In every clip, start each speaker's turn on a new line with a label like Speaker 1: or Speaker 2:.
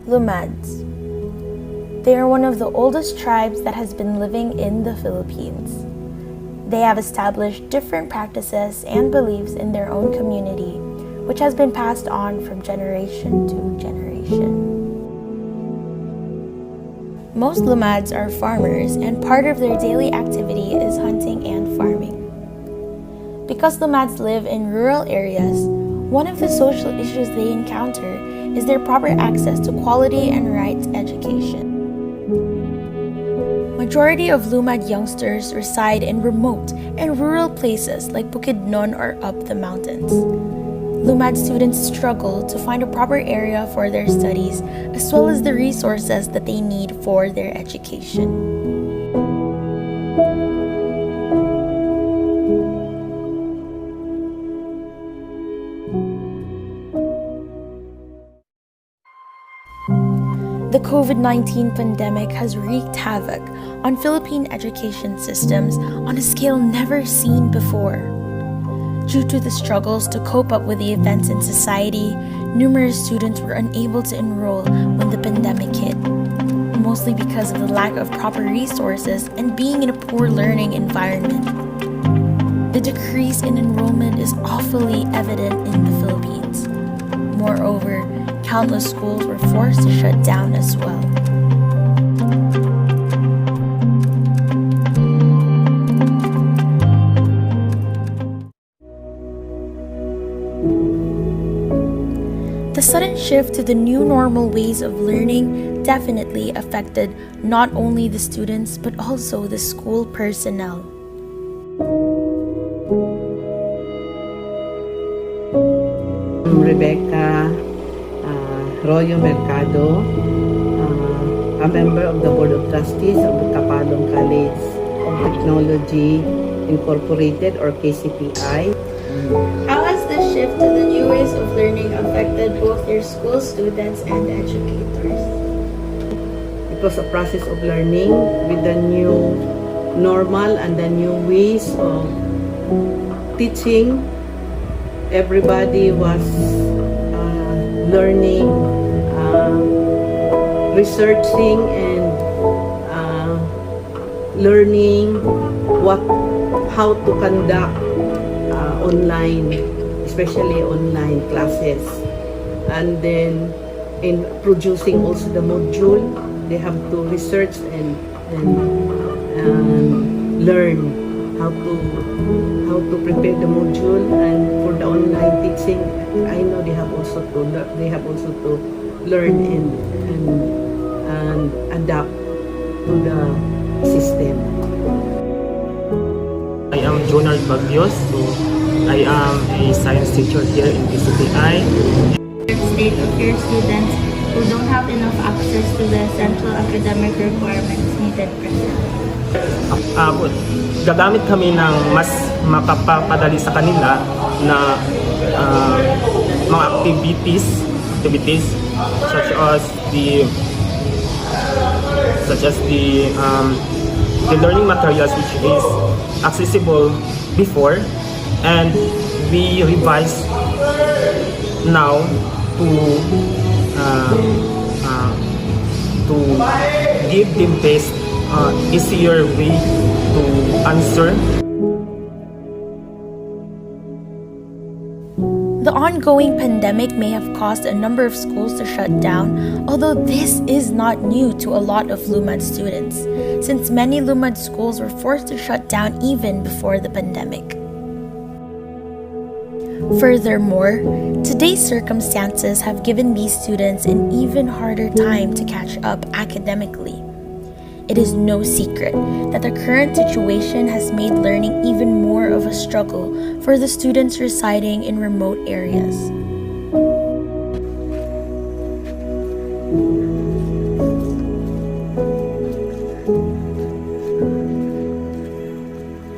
Speaker 1: Lumads. They are one of the oldest tribes that has been living in the Philippines. They have established different practices and beliefs in their own community, which has been passed on from generation to generation. Most Lumads are farmers, and part of their daily activity is hunting and farming. Because Lumads live in rural areas, one of the social issues they encounter is their proper access to quality and right education. Majority of Lumad youngsters reside in remote and rural places like Bukidnon or up the mountains. Lumad students struggle to find a proper area for their studies as well as the resources that they need for their education. The COVID-19 pandemic has wreaked havoc on Philippine education systems on a scale never seen before. Due to the struggles to cope up with the events in society, numerous students were unable to enroll when the pandemic hit, mostly because of the lack of proper resources and being in a poor learning environment. The decrease in enrollment is awfully evident in the Philippines. Moreover, countless schools were forced to shut down as well. The sudden shift to the new normal ways of learning definitely affected not only the students but also the school personnel.
Speaker 2: Rebecca Royo Mercado, a member of the Board of Trustees of the Kapalong College of Technology Incorporated or KCPI.
Speaker 1: How has the shift to the new ways of learning affected both your school students and educators?
Speaker 2: It was a process of learning with the new normal and the new ways of teaching. Everybody was learning, researching, and learning how to conduct online, especially online classes. And then in producing also the module, they have to research and learn how to prepare the module. And for the online teaching, I know they have also to learn and adapt to the system.
Speaker 3: I am Jonard Bagyos, so I am a science teacher here in PCPI.
Speaker 1: State of your students who don't have enough access to the essential academic requirements needed present.
Speaker 3: Gagamit kami ng mas makapapadali sa kanila na mga activities such as the learning materials which is accessible before, and we revise now to give them best easier way to answer.
Speaker 1: The ongoing pandemic may have caused a number of schools to shut down, although this is not new to a lot of Lumad students, since many Lumad schools were forced to shut down even before the pandemic. Furthermore, today's circumstances have given these students an even harder time to catch up academically. It is no secret that the current situation has made learning even more of a struggle for the students residing in remote areas.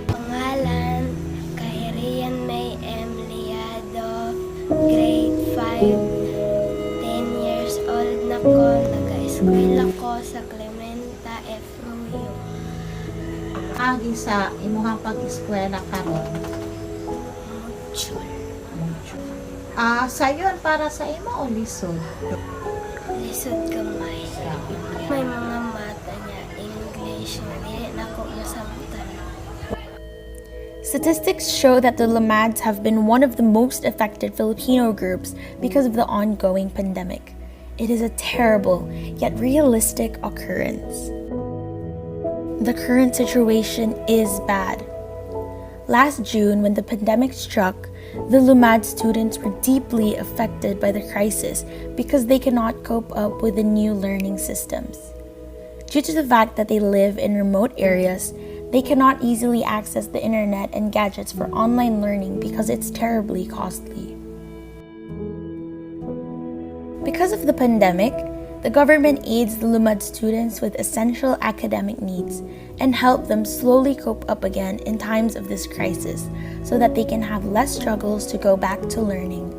Speaker 4: Pangalan, Kahirian May M. Liado, grade 5, 10 years old na ko, nag-eskwela ko sa
Speaker 5: agi sa imuhang pag-eskwela karon?
Speaker 4: module.
Speaker 5: Sayon para sa imo o lisod?
Speaker 4: Lisod. Lisod kamay. May mga mata niya, English, nga dili na ko masamtan.
Speaker 1: Statistics show that the LUMADs have been one of the most affected Filipino groups because of the ongoing pandemic. It is a terrible, yet realistic occurrence. The current situation is bad. Last June, when the pandemic struck, the LUMAD students were deeply affected by the crisis because they cannot cope up with the new learning systems. Due to the fact that they live in remote areas, they cannot easily access the internet and gadgets for online learning because it's terribly costly. Because of the pandemic, the government aids the LUMAD students with essential academic needs and help them slowly cope up again in times of this crisis so that they can have less struggles to go back to learning.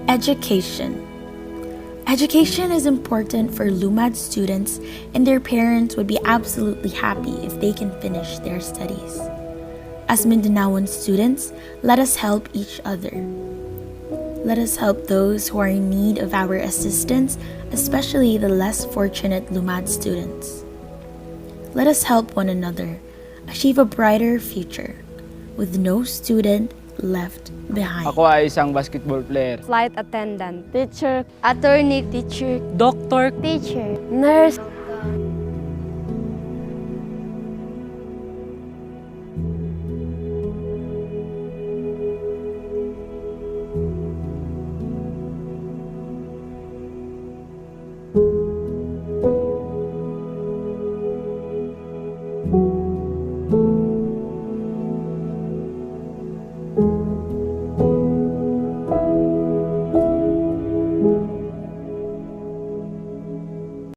Speaker 1: Education. Education is important for LUMAD students, and their parents would be absolutely happy if they can finish their studies. As Mindanaoan students, let us help each other. Let us help those who are in need of our assistance, especially the less fortunate LUMAD students. Let us help one another achieve a brighter future with no student left behind.
Speaker 6: Ako ay isang basketball player.
Speaker 7: Flight attendant,
Speaker 4: Teacher, attorney, teacher,
Speaker 7: doctor,
Speaker 4: teacher, nurse,